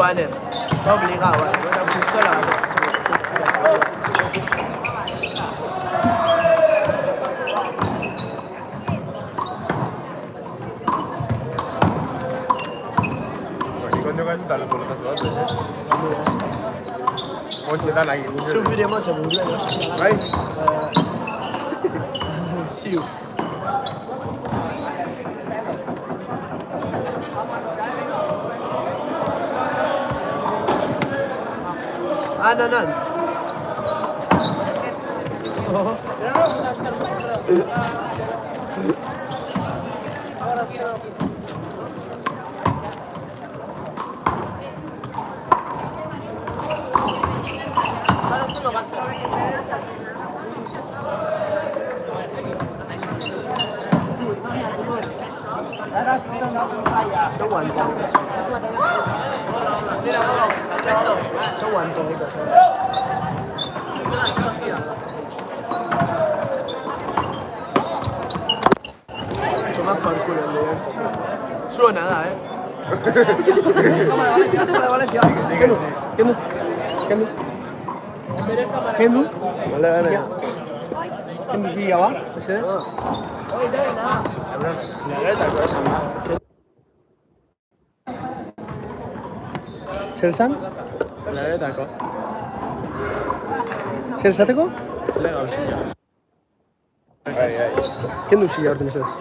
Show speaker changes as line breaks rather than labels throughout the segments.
Ane. Está obligado, Ane. Con la pistola, Ane.
Quando vai aiutare con la tasca, non c'è da lì.
Subiremo già un due.
Vai.
Sì. Anan. Oh. Si aguanta. Si aguanta che cosa. Toma por culo el de. Suena, da,
Kendu?
Vale, vale.
Kendu siga ba? Mesedez?
Legetako esan da.
Zer esan?
Legetako.
Zer esateko?
Legal zila.
Kendu siga orten mesedez.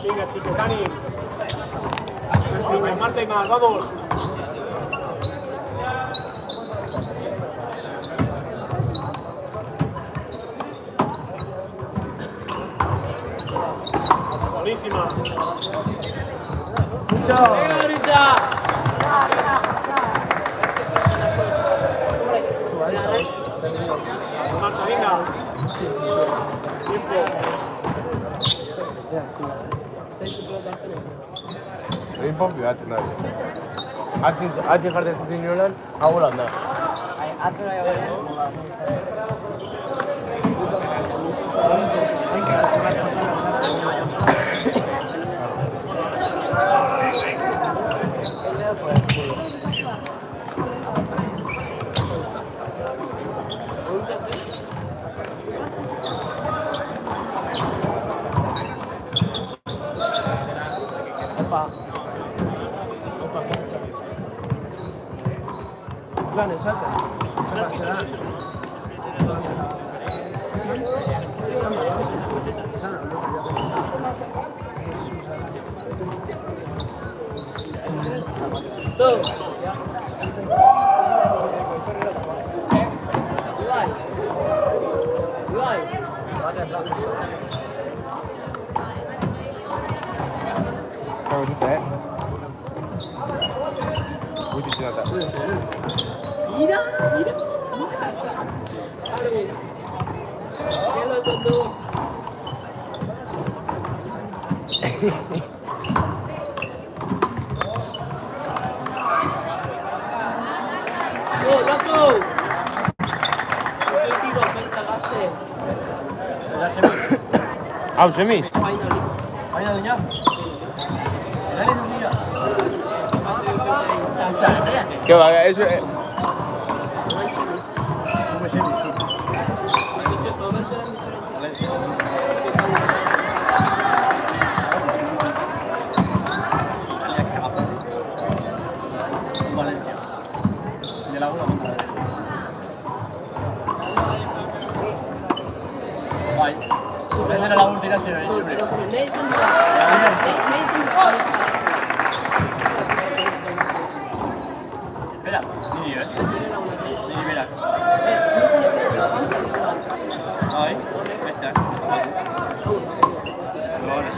Venga, chicos, Dani. Venga, Marta y más, vamos. Buenísima. Venga, Brita. Marta, venga. Tiempo.
Egin pompi batzen da. Atzin jartzen zuten nolan, hau lan da.
Plan, exacto.
Kau di teh. Buat sini ada.
Mira.
Hello, Tonto. Lato! Objetivo, festa gaste.
Hau, semiz?
Baina dina.
Que va, eso...
Prendere la ultima sera in libre. Espera, ni mira. Ahí, está. Ahora.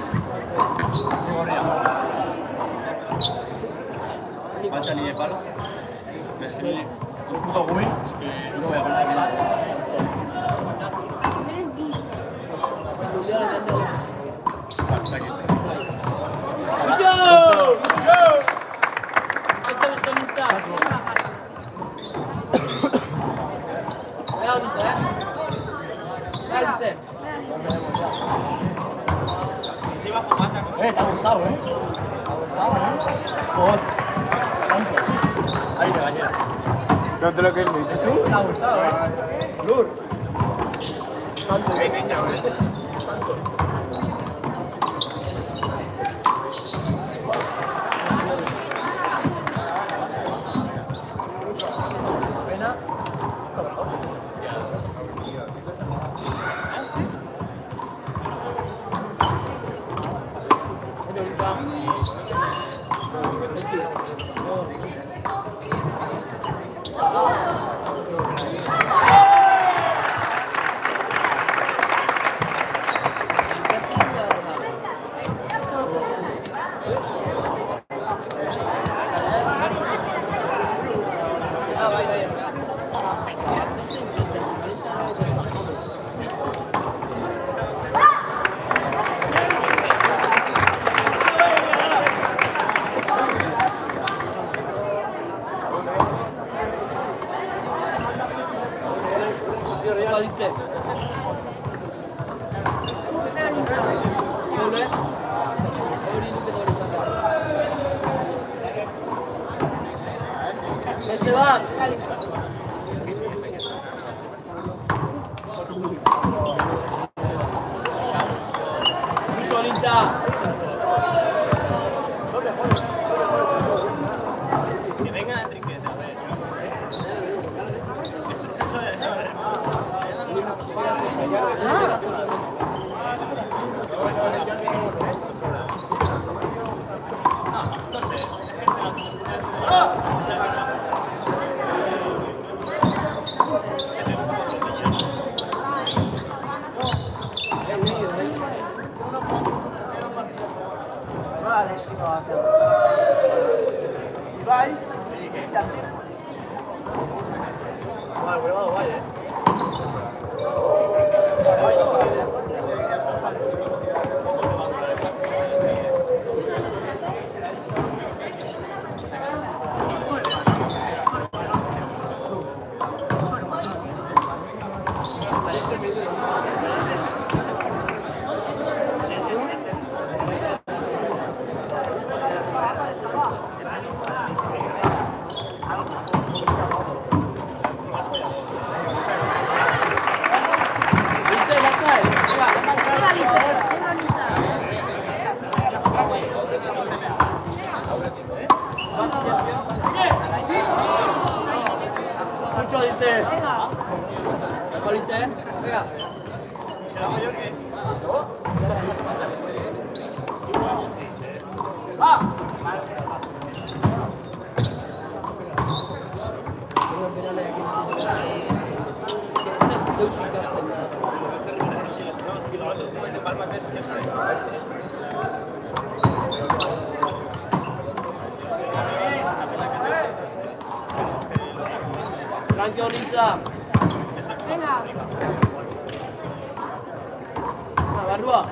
Mancha ni de palo.
puto Gumi, es que no voy a perder nada.
¿te ha gustado, eh?
Ahí te bañeras. No te lo que es ni tú.
¿Te ha gustado, Lur?
Niña,
Esteban.
Mucho lincha. Que venga Enrique. Mucho dice. Coliche, venga. Tranquilo, Linza.
Venga.
Barrua.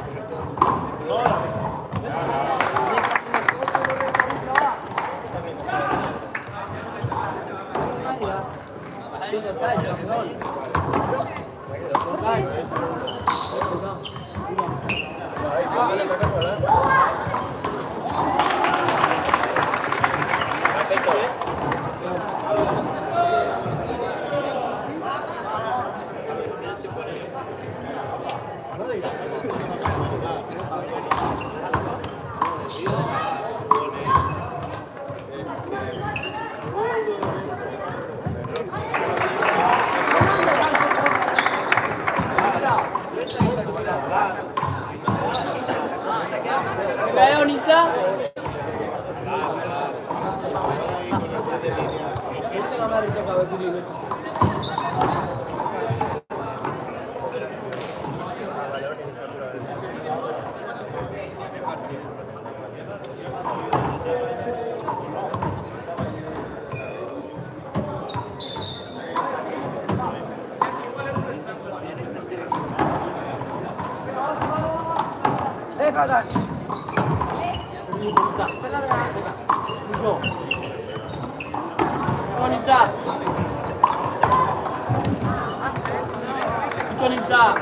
Venga, Onitza. Este gamarrito acaba de subir. Onitza. Onitza.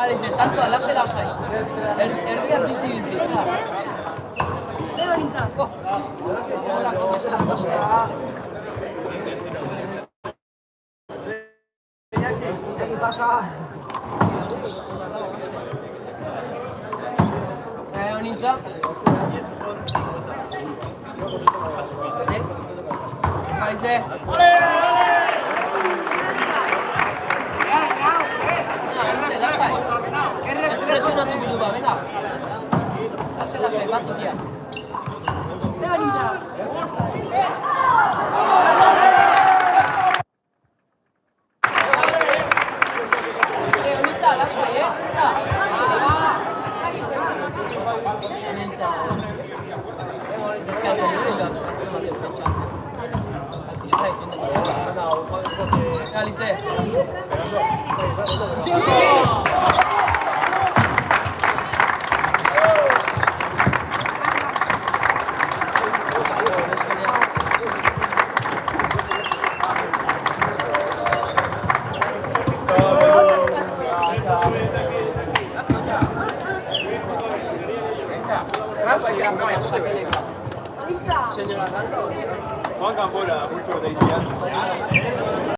Alice, tanto lasai. Erdia bizi.
Leo nintzen.
Hola, ¿cómo estás? Onitza. Alice. Lasai. Presionatu bidu ba, venga. Lasai, batukia.
Leo nintzen.
Onitza, lasai, Alice.
Nintzen.
Señora Gando.
Manca ancora mucho dei